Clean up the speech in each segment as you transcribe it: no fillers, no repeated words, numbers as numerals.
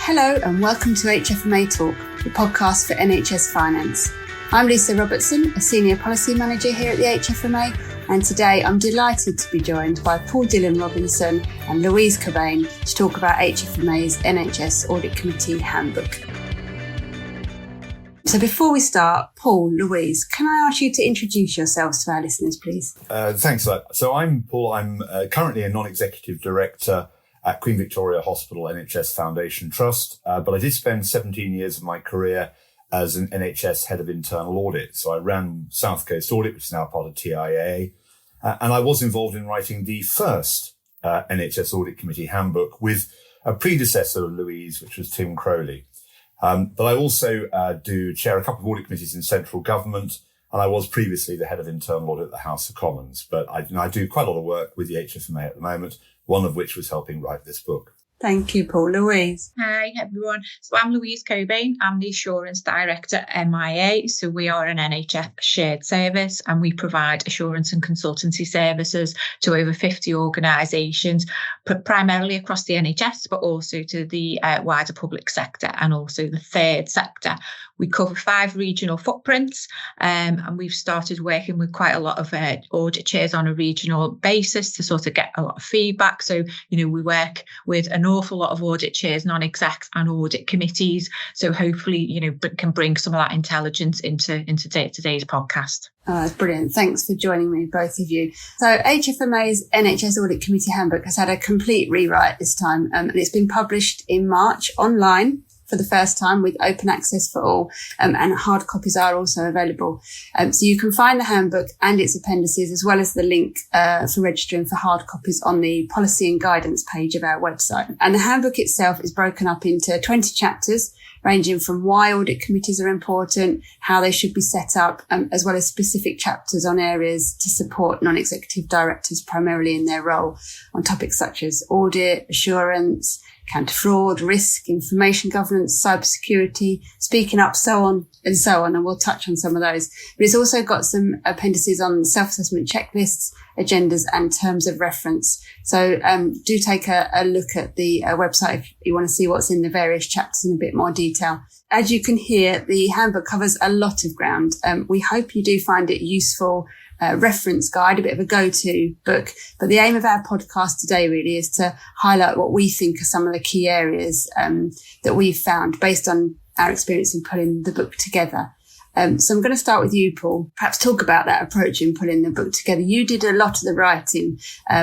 Hello and welcome to HFMA Talk, the podcast for NHS Finance. I'm Lisa Robertson, a Senior Policy Manager here at the HFMA, and today I'm delighted to be joined by Paul Dillon Robinson and Louise Cobain to talk about HFMA's NHS Audit Committee handbook. So before we start, Paul, Louise, can I ask you to introduce yourselves to our listeners, please? Thanks for that. So I'm Paul. I'm currently a non-executive director at Queen Victoria Hospital NHS Foundation Trust, but I did spend 17 years of my career as an NHS head of internal audit. So I ran South Coast Audit, which is now part of TIAA, and I was involved in writing the first NHS Audit Committee handbook with a predecessor of Louise, which was Tim Crowley. But I also do chair a couple of audit committees in central government, and I was previously the head of internal audit at the House of Commons. But I do quite a lot of work with the HFMA at the moment, one of which was helping write this book. Thank you, Paul. Louise. Hi, everyone. So I'm Louise Cobain. I'm the Assurance Director at MIAA. So we are an NHS shared service and we provide assurance and consultancy services to over 50 organisations, primarily across the NHS, but also to the wider public sector and also the third sector. We cover 5 regional footprints and we've started working with quite a lot of audit chairs on a regional basis to sort of get a lot of feedback. So, we work with an awful lot of audit chairs, non-execs and audit committees. So hopefully, can bring some of that intelligence into today's podcast. Oh, that's brilliant. Thanks for joining me, both of you. So HFMA's NHS Audit Committee handbook has had a complete rewrite this time, and it's been published in March online for the first time with open access for all, and hard copies are also available. So you can find the handbook and its appendices, as well as the link for registering for hard copies on the policy and guidance page of our website. And the handbook itself is broken up into 20 chapters, ranging from why audit committees are important, how they should be set up, as well as specific chapters on areas to support non-executive directors primarily in their role on topics such as audit, assurance, counter-fraud, risk, information governance, cybersecurity, speaking up, so on, and we'll touch on some of those. But it's also got some appendices on self-assessment checklists, agendas, and terms of reference. So do take a look at the website if you want to see what's in the various chapters in a bit more detail. As you can hear, the handbook covers a lot of ground. We hope you do find it useful, reference guide, a bit of a go-to book. But the aim of our podcast today really is to highlight what we think are some of the key areas that we've found based on our experience in pulling the book together. So I'm going to start with you, Paul. Perhaps talk about that approach in pulling the book together. You did a lot of the writing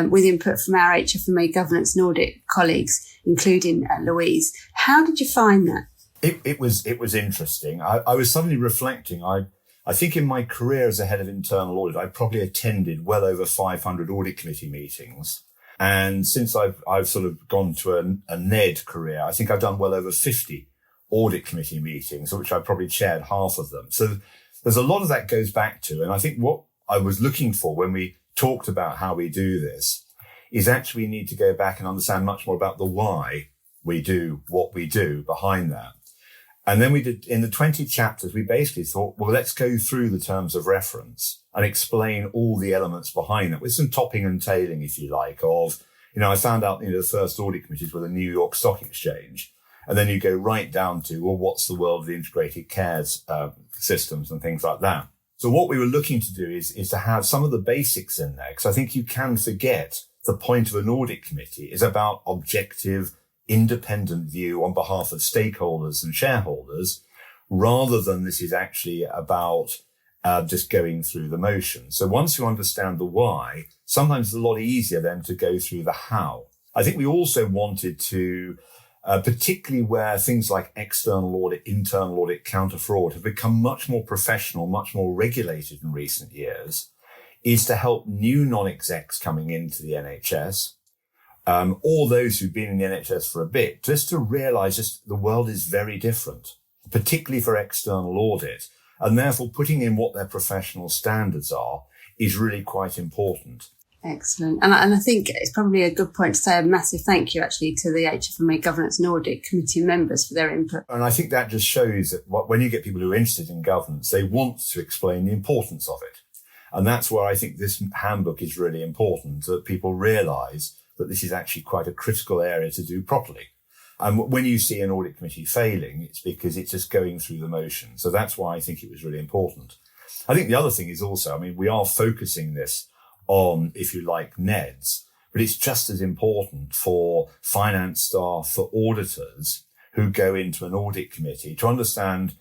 with input from our HFMA governance and audit colleagues, including Louise. How did you find that? It was interesting. I was suddenly reflecting. I think in my career as a head of internal audit, I probably attended well over 500 audit committee meetings. And since I've sort of gone to a NED career, I think I've done well over 50 audit committee meetings, of which I probably chaired half of them. So there's a lot of that goes back to, and I think what I was looking for when we talked about how we do this is actually we need to go back and understand much more about the why we do what we do behind that. And then we did, in the 20 chapters, we basically thought, well, let's go through the terms of reference and explain all the elements behind that with some topping and tailing, if you like, of, I found out, the first audit committees were the New York Stock Exchange. And then you go right down to, well, what's the world of the integrated cares systems and things like that. So what we were looking to do is to have some of the basics in there, because I think you can forget the point of an audit committee is about objective, independent view on behalf of stakeholders and shareholders, rather than this is actually about just going through the motion. So once you understand the why, sometimes it's a lot easier then to go through the how. I think we also wanted to, particularly where things like external audit, internal audit, counter-fraud have become much more professional, much more regulated in recent years, is to help new non-execs coming into the NHS, or those who've been in the NHS for a bit, just to realise just the world is very different, particularly for external audit. And therefore putting in what their professional standards are is really quite important. Excellent. And I think it's probably a good point to say a massive thank you actually to the HFMA Governance and Audit Committee members for their input. And I think that just shows that when you get people who are interested in governance, they want to explain the importance of it. And that's where I think this handbook is really important, that people realise that this is actually quite a critical area to do properly. And when you see an audit committee failing, it's because it's just going through the motion. So that's why I think it was really important. I think the other thing is also, I mean, we are focusing this on, if you like, NEDs, but it's just as important for finance staff, for auditors who go into an audit committee to understand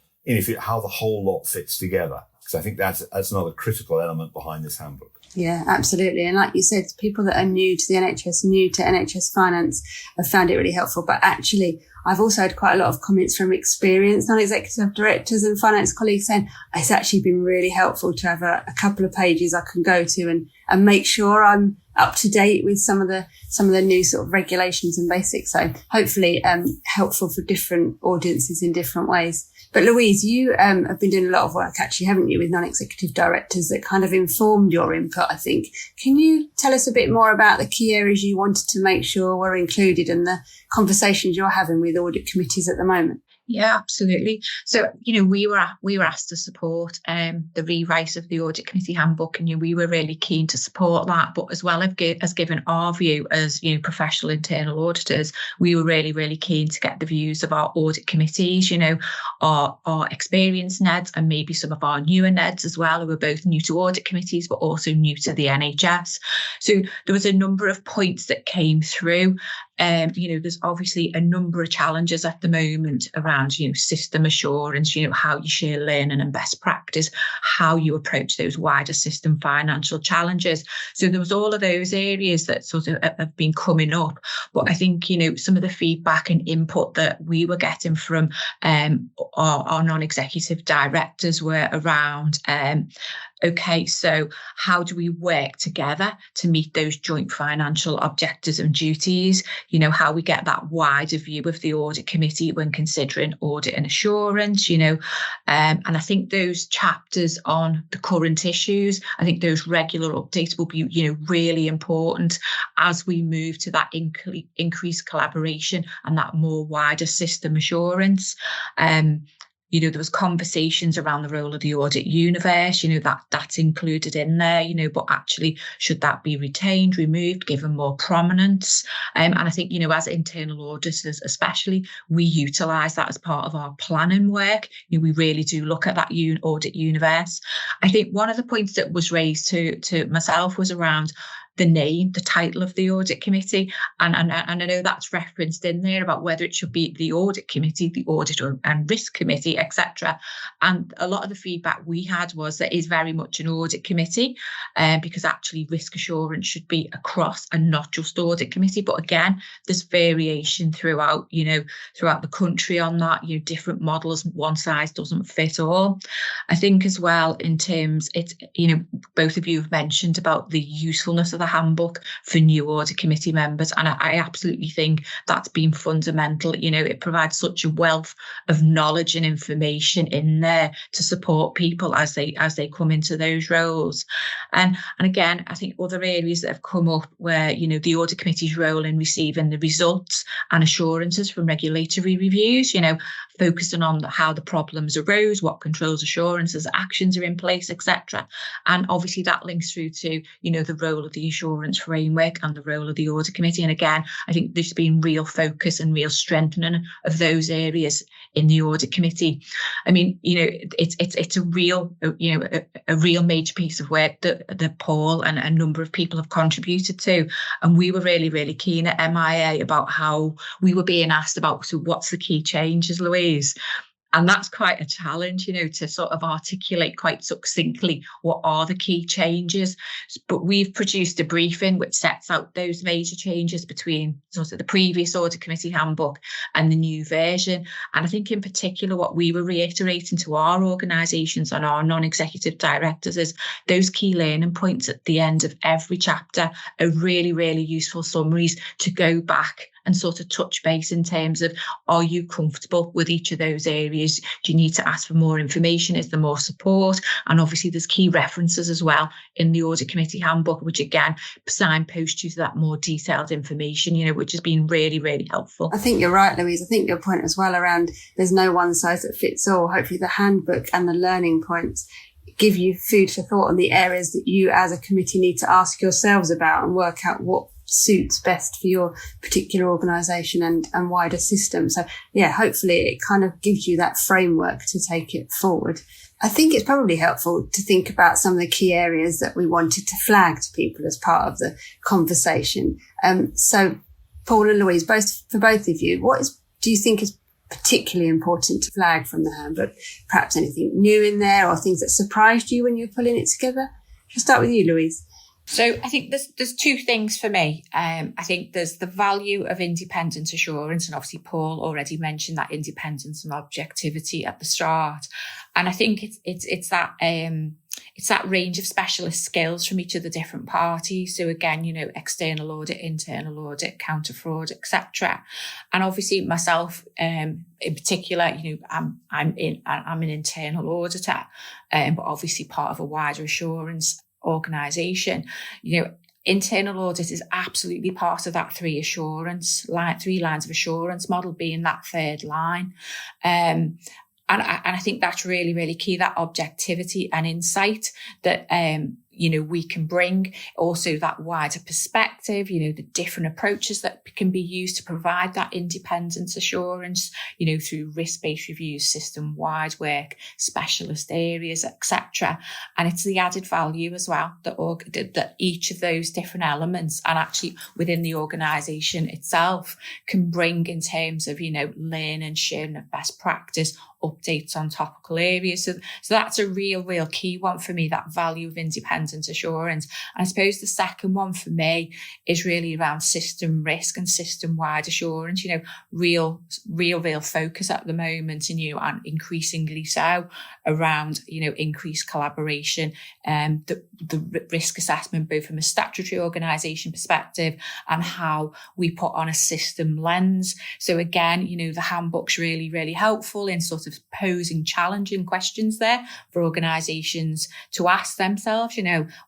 how the whole lot fits together. Because I think that's another critical element behind this handbook. Yeah, absolutely. And like you said, people that are new to the NHS, new to NHS finance, have found it really helpful. But actually, I've also had quite a lot of comments from experienced non-executive directors and finance colleagues saying it's actually been really helpful to have a couple of pages I can go to and make sure I'm up to date with some of the new sort of regulations and basics. So hopefully helpful for different audiences in different ways. But Louise, you have been doing a lot of work actually, haven't you, with non-executive directors that kind of informed your input, I think. Can you tell us a bit more about the key areas you wanted to make sure were included and the conversations you're having with audit committees at the moment? Yeah, absolutely. So, we were asked to support the rewrite of the audit committee handbook, and we were really keen to support that. But as well as given our view as professional internal auditors, we were really, really keen to get the views of our audit committees, our experienced NEDs and maybe some of our newer NEDs as well, who were both new to audit committees but also new to the NHS. So there was a number of points that came through. There's obviously a number of challenges at the moment around, system assurance, how you share learning and best practice, how you approach those wider system financial challenges. So there was all of those areas that sort of have been coming up. But I think, some of the feedback and input that we were getting from our non-executive directors were around, okay, so how do we work together to meet those joint financial objectives and duties? How we get that wider view of the audit committee when considering audit and assurance, and I think those chapters on the current issues, I think those regular updates will be, really important as we move to that increased collaboration and that more wider system assurance. There was conversations around the role of the audit universe, that's included in there, but actually should that be retained, removed, given more prominence? And I think, as internal auditors especially, we utilise that as part of our planning work. We really do look at that audit universe. I think one of the points that was raised to myself was around the name, the title of the audit committee. And I know that's referenced in there about whether it should be the audit committee, the audit and risk committee, etc. And a lot of the feedback we had was that it is very much an audit committee, because actually risk assurance should be across and not just audit committee. But again, there's variation throughout the country on that, different models, one size doesn't fit all. I think as well, in terms, it's, both of you have mentioned about the usefulness of the handbook for new audit committee members, and I absolutely think that's been fundamental. It provides such a wealth of knowledge and information in there to support people as they come into those roles. And again, I think other areas that have come up where the audit committee's role in receiving the results and assurances from regulatory reviews, focusing on how the problems arose, what controls, assurances, actions are in place, etc. And obviously that links through to the role of the assurance framework and the role of the audit committee. And again, I think there's been real focus and real strengthening of those areas in the audit committee. I mean, it's a real major piece of work that Paul and a number of people have contributed to. And we were really, really keen at MIAA about how we were being asked about, so what's the key changes, Louise? And that's quite a challenge, to sort of articulate quite succinctly what are the key changes. But we've produced a briefing which sets out those major changes between sort of the previous audit committee handbook and the new version. And I think in particular what we were reiterating to our organisations and our non-executive directors is those key learning points at the end of every chapter are really, really useful summaries to go back and sort of touch base in terms of, are you comfortable with each of those areas? Do you need to ask for more information? Is there more support? And obviously there's key references as well in the audit committee handbook, which again, signpost you to that more detailed information, which has been really, really helpful. I think you're right, Louise. I think your point as well around there's no one size that fits all. Hopefully the handbook and the learning points give you food for thought on the areas that you as a committee need to ask yourselves about and work out what suits best for your particular organisation and wider system. So yeah, hopefully it kind of gives you that framework to take it forward. I think it's probably helpful to think about some of the key areas that we wanted to flag to people as part of the conversation. So Paul and Louise, for both of you, do you think is particularly important to flag from the handbook? Perhaps anything new in there or things that surprised you when you were pulling it together? I'll start with you, Louise. So I think there's two things for me. I think there's the value of independent assurance, and obviously Paul already mentioned that independence and objectivity at the start. And I think it's that range of specialist skills from each of the different parties. So again, external audit, internal audit, counter fraud, etc. And obviously myself, in particular, I'm an internal auditor, but obviously part of a wider assurance organisation. Internal audit is absolutely part of that three lines of assurance model, being that third line. And I think that's really, really key, that objectivity and insight that, we can bring, also that wider perspective, the different approaches that can be used to provide that independence assurance, through risk-based reviews, system-wide work, specialist areas, etc. And it's the added value as well that each of those different elements, and actually within the organisation itself, can bring in terms of, learning, sharing of best practice, updates on topical areas. So that's a real key one for me, that value of independent assurance. And I suppose the second one for me is really around system risk and system-wide assurance, real focus at the moment, and increasingly so around, increased collaboration, the risk assessment, both from a statutory organisation perspective and how we put on a system lens. So again, the handbook's really, really helpful in sort of posing challenging questions there for organisations to ask themselves,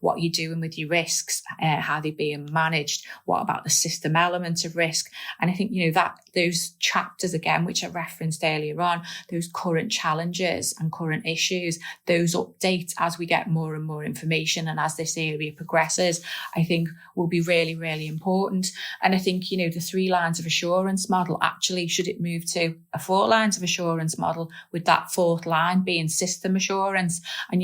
what are you doing with your risks? How they're being managed? What about the system element of risk? And I think, that those chapters, again, which I referenced earlier on, those current challenges and current issues, those updates as we get more and more information and as this area progresses, I think will be really, really important. And I think, the 3 lines of assurance model, actually, should it move to a 4 lines of assurance model, with that 4th line being system assurance? And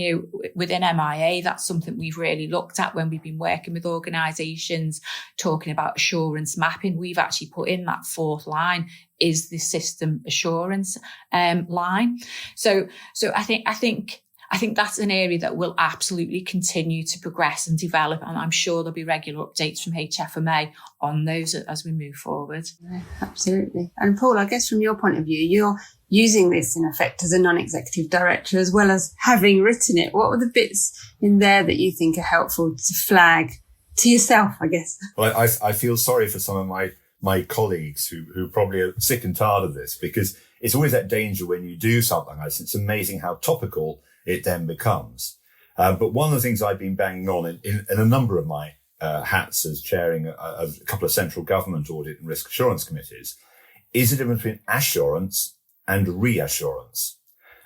within MIAA, that's something we've really looked at when we've been working with organisations talking about assurance mapping. We've actually put in that 4th line is the system assurance line. So I think that's an area that will absolutely continue to progress and develop, and I'm sure there'll be regular updates from HFMA on those as we move forward. Yeah, absolutely. And Paul, I guess from your point of view, you're using this in effect as a non-executive director as well as having written it. What were the bits in there that you think are helpful to flag to yourself, I guess? Well, I feel sorry for some of my colleagues who probably are sick and tired of this, because it's always that danger when you do something like this. It's amazing how topical it then becomes. But one of the things I've been banging on in a number of my hats as chairing a couple of central government audit and risk assurance committees is the difference between assurance and reassurance.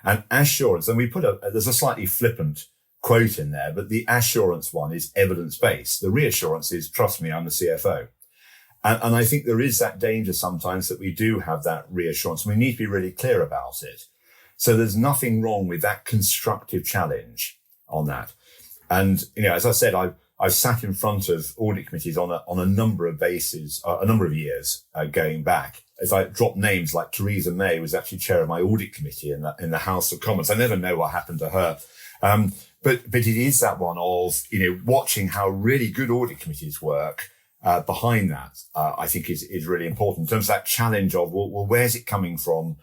And assurance, and we there's a slightly flippant quote in there, but the assurance one is evidence-based. The reassurance is, trust me, I'm the CFO. And I think there is that danger sometimes that we do have that reassurance. We need to be really clear about it. So there's nothing wrong with that constructive challenge on that. And, as I said, I've sat in front of audit committees on a number of bases, a number of years going back. If I drop names like Theresa May was actually chair of my audit committee in the House of Commons. I never know what happened to her. But it is that one of, watching how really good audit committees work. Behind that, I think is really important in terms of that challenge of, well, where's it coming from?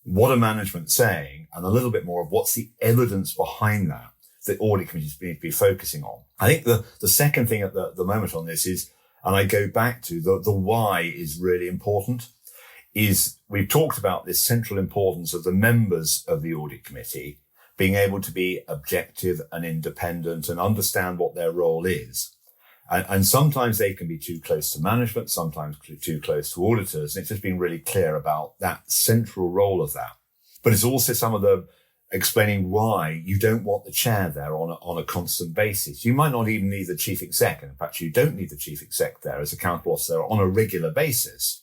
What are management saying? And a little bit more of what's the evidence behind that audit committees need to be focusing on. I think the second thing at the moment on this is, and I go back to the why is really important, is we've talked about this central importance of the members of the audit committee being able to be objective and independent and understand what their role is. And sometimes they can be too close to management, sometimes too close to auditors. And it's just being really clear about that central role of that. But it's also some of the explaining why you don't want the chair there on a constant basis. You might not even need the chief exec. And in fact, you don't need the chief exec there as accountable officer on a regular basis,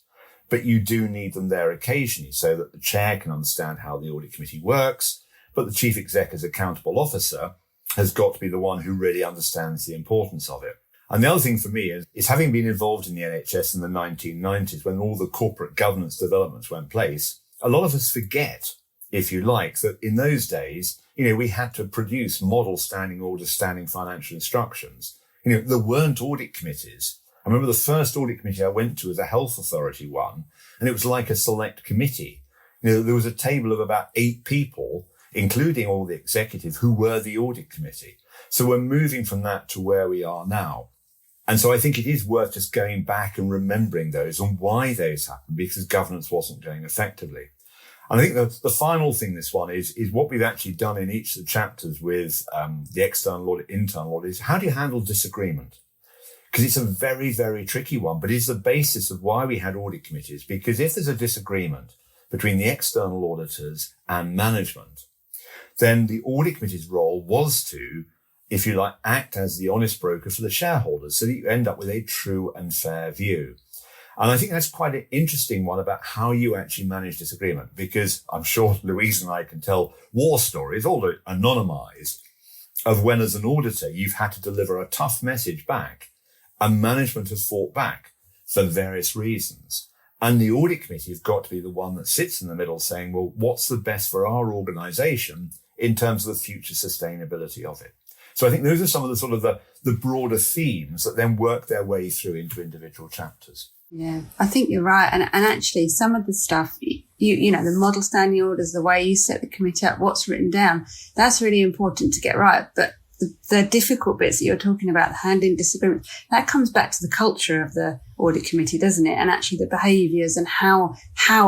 but you do need them there occasionally so that the chair can understand how the audit committee works. But the chief exec as accountable officer has got to be the one who really understands the importance of it. And the other thing for me is having been involved in the NHS in the 1990s, when all the corporate governance developments were in place, a lot of us forget, if you like, that in those days, we had to produce model standing orders, standing financial instructions. There weren't audit committees. I remember the first audit committee I went to was a health authority one, and it was like a select committee. There was a table of about 8 people, including all the executive, who were the audit committee. So we're moving from that to where we are now. And so I think it is worth just going back and remembering those and why those happened, because governance wasn't going effectively. And I think the final thing this one is what we've actually done in each of the chapters with the external audit, internal audit, is how do you handle disagreement? Because it's a very, very tricky one, but it's the basis of why we had audit committees. Because if there's a disagreement between the external auditors and management, then the audit committee's role was to, if you like, act as the honest broker for the shareholders so that you end up with a true and fair view. And I think that's quite an interesting one about how you actually manage disagreement, because I'm sure Louise and I can tell war stories, although anonymized, of when as an auditor you've had to deliver a tough message back and management has fought back for various reasons. And the audit committee has got to be the one that sits in the middle saying, well, what's the best for our organization in terms of the future sustainability of it? So I think those are some of the sort of the broader themes that then work their way through into individual chapters. Yeah, I think you're right. And actually some of the stuff, the model standing orders, the way you set the committee up, what's written down, that's really important to get right. But the difficult bits that you're talking about, handling disagreement, that comes back to the culture of the audit committee, doesn't it? And actually the behaviours and how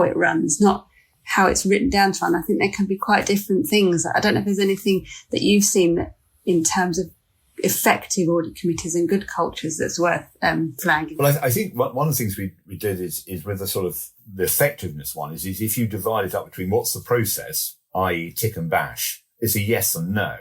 it runs, not how it's written down to run. I think there can be quite different things. I don't know if there's anything that you've seen that in terms of effective audit committees and good cultures that's worth flagging. Well, I think one of the things we did is with the sort of the effectiveness one is if you divide it up between what's the process, i.e. tick and bash, it's a yes and no.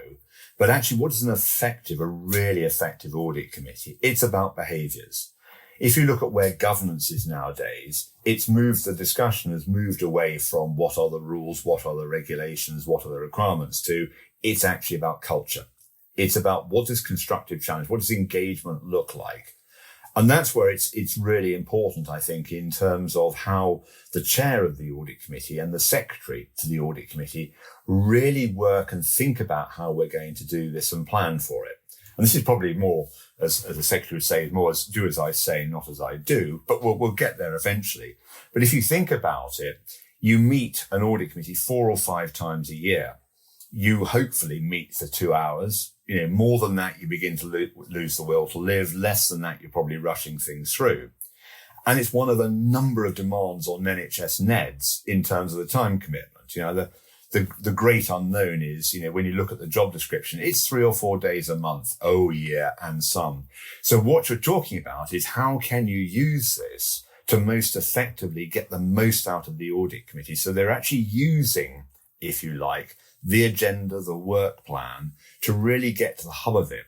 But actually, what is a really effective audit committee? It's about behaviours. If you look at where governance is nowadays, the discussion has moved away from what are the rules, what are the regulations, what are the requirements to it's actually about culture. It's about what does constructive challenge, what does engagement look like? And that's where it's really important, I think, in terms of how the chair of the audit committee and the secretary to the audit committee really work and think about how we're going to do this and plan for it. And this is probably more, as the secretary would say, more as do as I say, not as I do, but we'll get there eventually. But if you think about it, you meet an audit committee 4 or 5 times a year. You hopefully meet for 2 hours. More than that, you begin to lose the will to live. Less than that, you're probably rushing things through. And it's one of a number of demands on NHS NEDs in terms of the time commitment. The great unknown is, when you look at the job description, it's 3 or 4 days a month. Oh, yeah, and some. So what you're talking about is how can you use this to most effectively get the most out of the audit committee? So they're actually using, if you like, the agenda, the work plan to really get to the hub of it,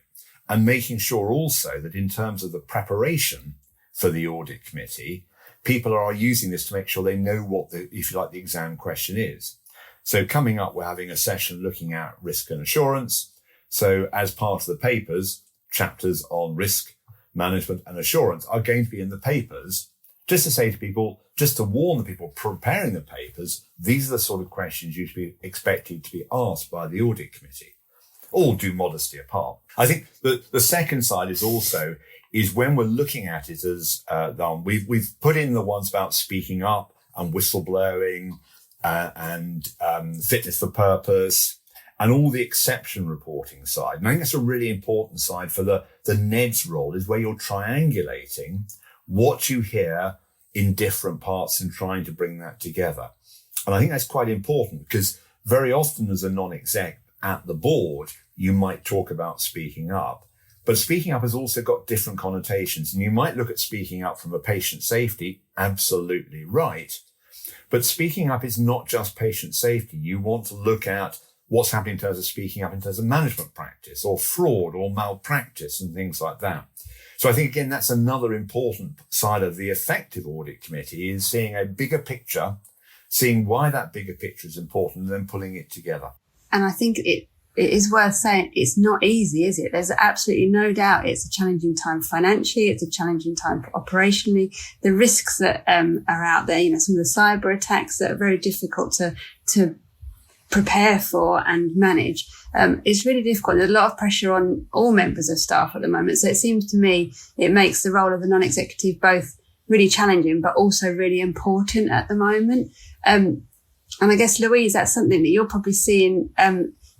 and making sure also that in terms of the preparation for the audit committee, people are using this to make sure they know what the exam question is. So coming up, we're having a session looking at risk and assurance. So as part of the papers, chapters on risk management and assurance are going to be in the papers, just to say to people, just to warn the people preparing the papers, these are the sort of questions you should be expected to be asked by the audit committee. All due modesty apart. I think the second side is when we're looking at it as we've put in the ones about speaking up and whistleblowing and fitness for purpose and all the exception reporting side. And I think that's a really important side for the NED's role, is where you're triangulating what you hear in different parts and trying to bring that together. And I think that's quite important, because very often as a non-exec at the board, you might talk about speaking up, but speaking up has also got different connotations. And you might look at speaking up from a patient safety, absolutely right. But speaking up is not just patient safety. You want to look at what's happening in terms of speaking up in terms of management practice or fraud or malpractice and things like that. So I think, again, that's another important side of the effective audit committee, is seeing a bigger picture, seeing why that bigger picture is important, and then pulling it together. And I think it is worth saying it's not easy, is it? There's absolutely no doubt it's a challenging time financially. It's a challenging time operationally. The risks that are out there, some of the cyber attacks that are very difficult to prepare for and manage. It's really difficult. There's a lot of pressure on all members of staff at the moment. So it seems to me it makes the role of the non-executive both really challenging, but also really important at the moment. And I guess, Louise, that's something that you're probably seeing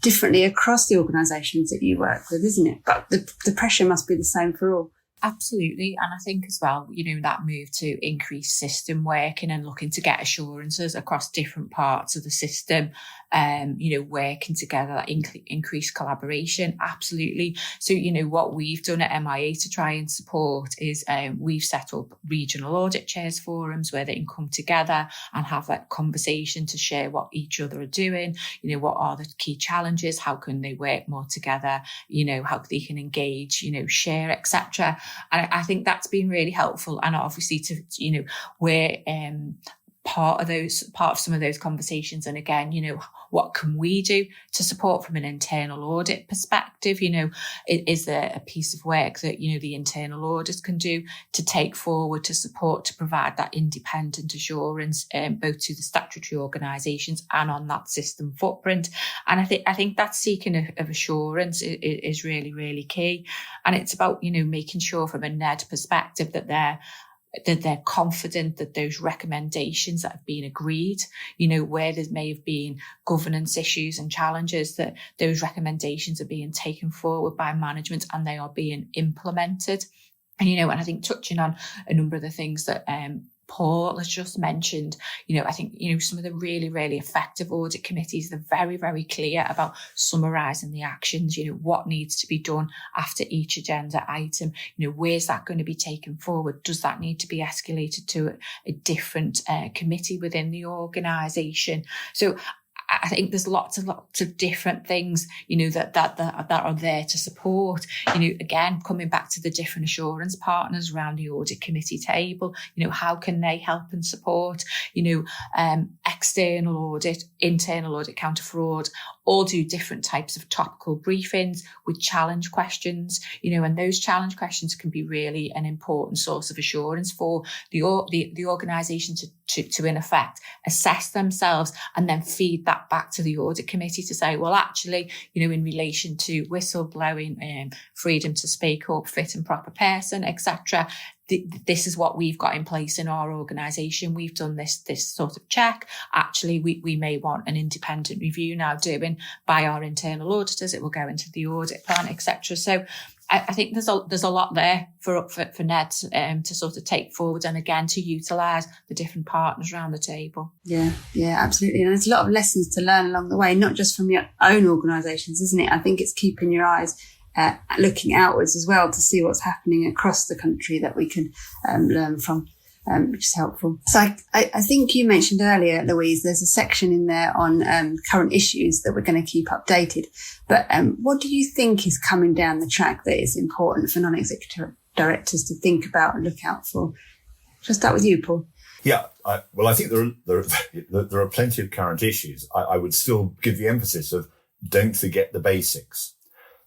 differently across the organisations that you work with, isn't it? But the pressure must be the same for all. Absolutely. And I think as well, that move to increase system working and looking to get assurances across different parts of the system, working together, that increased collaboration. Absolutely. So, what we've done at MIAA to try and support is we've set up regional audit chairs forums where they can come together and have that conversation to share what each other are doing, what are the key challenges, how can they work more together, how they can engage, share, etc. And I think that's been really helpful. And obviously we're part of some of those conversations. And again, what can we do to support from an internal audit perspective? Is there a piece of work that, the internal auditors can do to take forward to support, to provide that independent assurance, both to the statutory organisations and on that system footprint? And I think that seeking of assurance is really, really key. And it's about, making sure from a NED perspective that they're confident that those recommendations that have been agreed, where there may have been governance issues and challenges, that those recommendations are being taken forward by management and they are being implemented. And, and I think touching on a number of the things that Paul has just mentioned, I think, some of the really, really effective audit committees, they're very, very clear about summarising the actions, what needs to be done after each agenda item, where's that going to be taken forward? Does that need to be escalated to a different committee within the organisation? So I think there's lots of different things, that are there to support, again, coming back to the different assurance partners around the audit committee table, how can they help and support, external audit, internal audit, counter fraud, all do different types of topical briefings with challenge questions, and those challenge questions can be really an important source of assurance for the organisation to in effect assess themselves and then feed that back to the audit committee to say, well, actually, in relation to whistleblowing, freedom to speak up, fit and proper person, etc., this is what we've got in place in our organisation. We've done this sort of check. Actually, we may want an independent review now doing by our internal auditors. It will go into the audit plan, etc. So I think there's a lot there for NED to sort of take forward and again to utilise the different partners around the table. Yeah, absolutely. And there's a lot of lessons to learn along the way, not just from your own organisations, isn't it? I think it's keeping your eyes looking outwards as well to see what's happening across the country that we can learn from, which is helpful. So I think you mentioned earlier, Louise, there's a section in there on current issues that we're going to keep updated. But what do you think is coming down the track that is important for non-executive directors to think about and look out for? Shall I start with you, Paul? Yeah, I think there are plenty of current issues. I would still give the emphasis of don't forget the basics.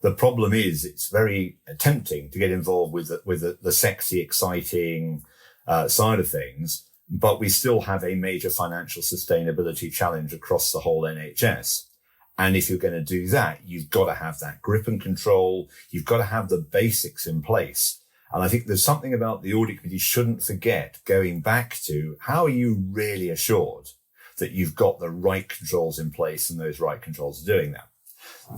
The problem is it's very tempting to get involved with the sexy, exciting side of things, but we still have a major financial sustainability challenge across the whole NHS. And if you're going to do that, you've got to have that grip and control. You've got to have the basics in place. And I think there's something about the audit committee shouldn't forget going back to how are you really assured that you've got the right controls in place and those right controls are doing that.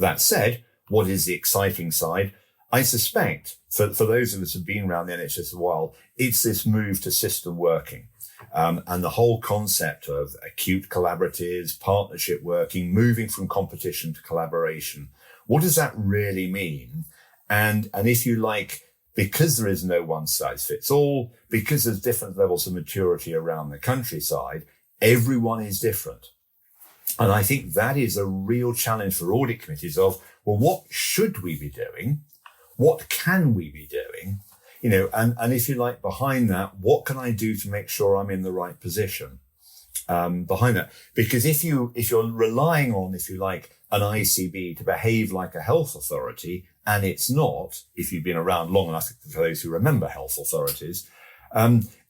That said, what is the exciting side? I suspect for those of us who've been around the NHS a while, it's this move to system working. And the whole concept of acute collaboratives, partnership working, moving from competition to collaboration. What does that really mean? And if you like, because there is no one size fits all, because there's different levels of maturity around the countryside, everyone is different. And I think that is a real challenge for audit committees of, well, what should we be doing? What can we be doing? And if you like, behind that, what can I do to make sure I'm in the right position behind that? Because if you're relying on, if you like, an ICB to behave like a health authority, and it's not, if you've been around long enough, for those who remember health authorities,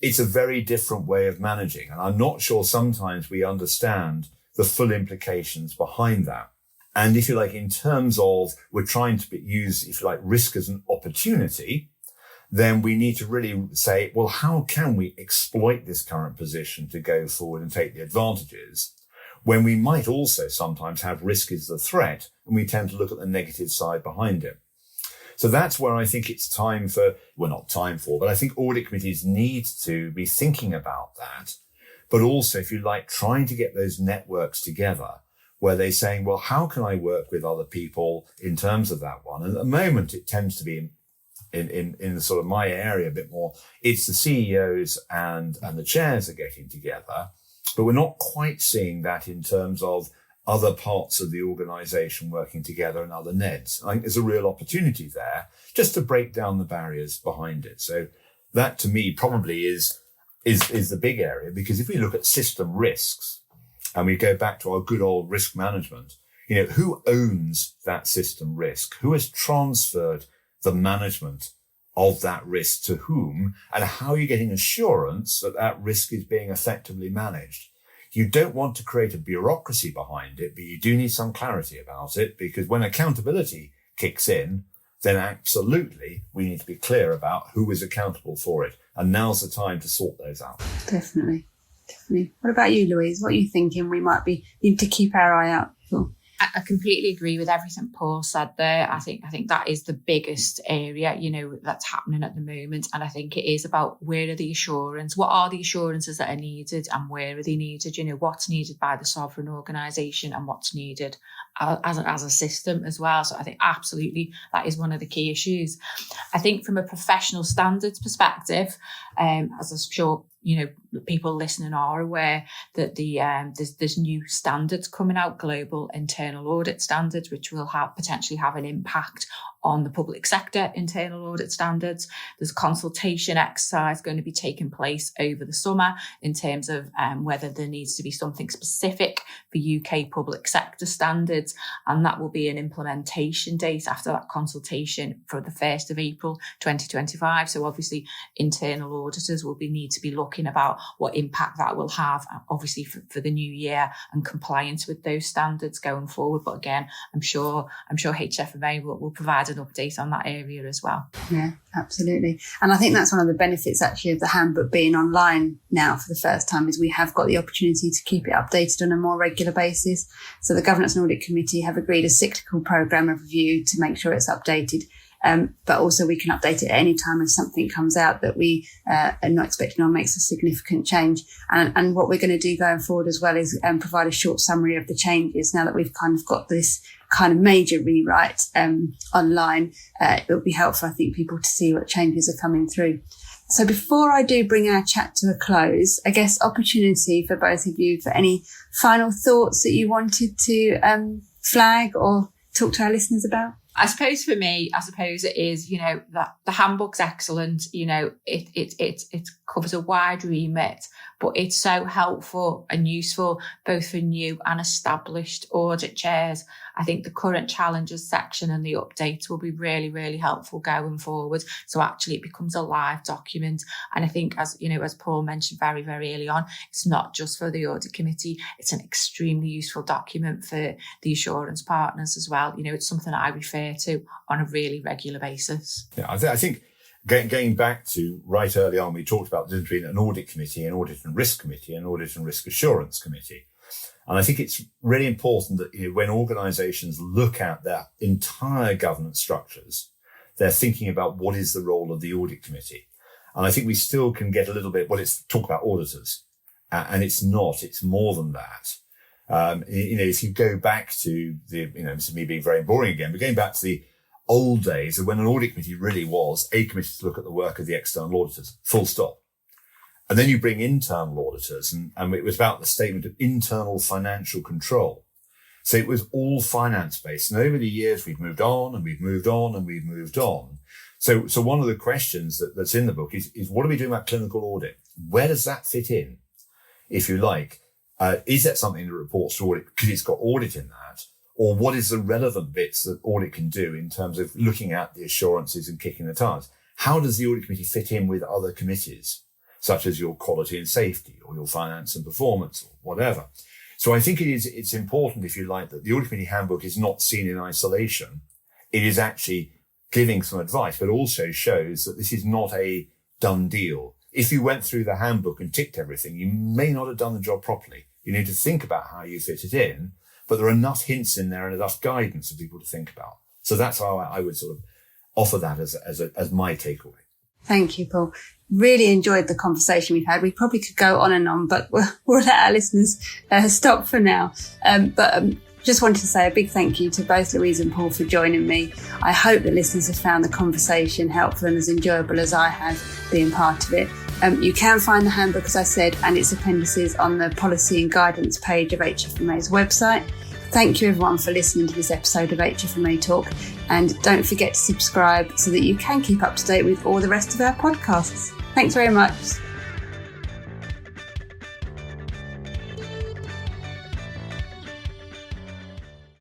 it's a very different way of managing. And I'm not sure sometimes we understand the full implications behind that. And if you like, in terms of we're trying to use, if you like, risk as an opportunity, then we need to really say, well, how can we exploit this current position to go forward and take the advantages when we might also sometimes have risk as the threat, and we tend to look at the negative side behind it. So that's where I think it's time for, well, not time for, but I think audit committees need to be thinking about that. But also, if you like, trying to get those networks together where they're saying, well, how can I work with other people in terms of that one? And at the moment, it tends to be in the sort of my area a bit more. It's the CEOs and the chairs are getting together, but we're not quite seeing that in terms of other parts of the organization working together and other NEDs. I think there's a real opportunity there just to break down the barriers behind it. So that to me probably is the big area, because if we look at system risks and we go back to our good old risk management, who owns that system risk? Who has transferred the management of that risk to whom, and how are you getting assurance that that risk is being effectively managed? You don't want to create a bureaucracy behind it, but you do need some clarity about it, because when accountability kicks in, then absolutely we need to be clear about who is accountable for it. And now's the time to sort those out. Definitely. What about you, Louise? What are you thinking we might need to keep our eye out for? I completely agree with everything Paul said there. I think that is the biggest area, that's happening at the moment. And I think it is about where are the assurance, what are the assurances that are needed and where are they needed? What's needed by the sovereign organisation and what's needed as a system as well. So I think absolutely that is one of the key issues. I think from a professional standards perspective, as I'm sure people listening are aware, that there's new standards coming out, global internal audit standards, which will potentially have an impact on the public sector internal audit standards. There's a consultation exercise going to be taking place over the summer in terms of whether there needs to be something specific for UK public sector standards, and that will be an implementation date after that consultation for the 1st of April 2025. So obviously internal auditors will need to be looking about what impact that will have, obviously for the new year, and compliance with those standards going forward. But again, I'm sure HFMA will provide an update on that area as well. Yeah, absolutely. And I think that's one of the benefits actually of the handbook being online now for the first time, is we have got the opportunity to keep it updated on a more regular basis. So the Governance and Audit Committee have agreed a cyclical programme of review to make sure it's updated. But also we can update it at any time if something comes out that we are not expecting or makes a significant change. And what we're going to do going forward as well is provide a short summary of the changes now that we've kind of got this kind of major rewrite online. It will be helpful, I think, people to see what changes are coming through. So before I do bring our chat to a close, I guess opportunity for both of you for any final thoughts that you wanted to flag or talk to our listeners about. I suppose for me, it is, that the handbook's excellent. It covers a wide remit, but it's so helpful and useful both for new and established audit chairs. I think the current challenges section and the updates will be really, really helpful going forward. So actually it becomes a live document. And I think as Paul mentioned very, very early on, it's not just for the audit committee. It's an extremely useful document for the assurance partners as well. It's something that I refer to on a really regular basis. Yeah, I think going back to right early on, we talked about the difference between an audit committee, an audit and risk committee, and audit and risk assurance committee. And I think it's really important that when organizations look at their entire governance structures, they're thinking about what is the role of the audit committee. And I think we still can get a little bit, it's talk about auditors, and it's not, it's more than that. If you go back to this is me being very boring again, but going back to the old days of when an audit committee really was a committee to look at the work of the external auditors, full stop. And then you bring internal auditors, and it was about the statement of internal financial control. So it was all finance-based. And over the years, we've moved on and we've moved on and we've moved on. So one of the questions that's in the book is what are we doing about clinical audit? Where does that fit in, if you like? Is that something that reports to audit because it's got audit in that? Or what is the relevant bits that audit can do in terms of looking at the assurances and kicking the tires? How does the audit committee fit in with other committees, such as your quality and safety or your finance and performance or whatever? So I think it's important, if you like, that the audit committee handbook is not seen in isolation. It is actually giving some advice, but also shows that this is not a done deal. If you went through the handbook and ticked everything, you may not have done the job properly. You need to think about how you fit it in, but there are enough hints in there and enough guidance for people to think about. So that's how I would sort of offer that as my takeaway. Thank you, Paul. Really enjoyed the conversation we've had. We probably could go on and on, but we'll let our listeners stop for now. Just wanted to say a big thank you to both Louise and Paul for joining me. I hope that listeners have found the conversation helpful and as enjoyable as I have being part of it. You can find the handbook, as I said, and its appendices on the policy and guidance page of HFMA's website. Thank you everyone for listening to this episode of HFMA Talk, and don't forget to subscribe so that you can keep up to date with all the rest of our podcasts. Thanks very much.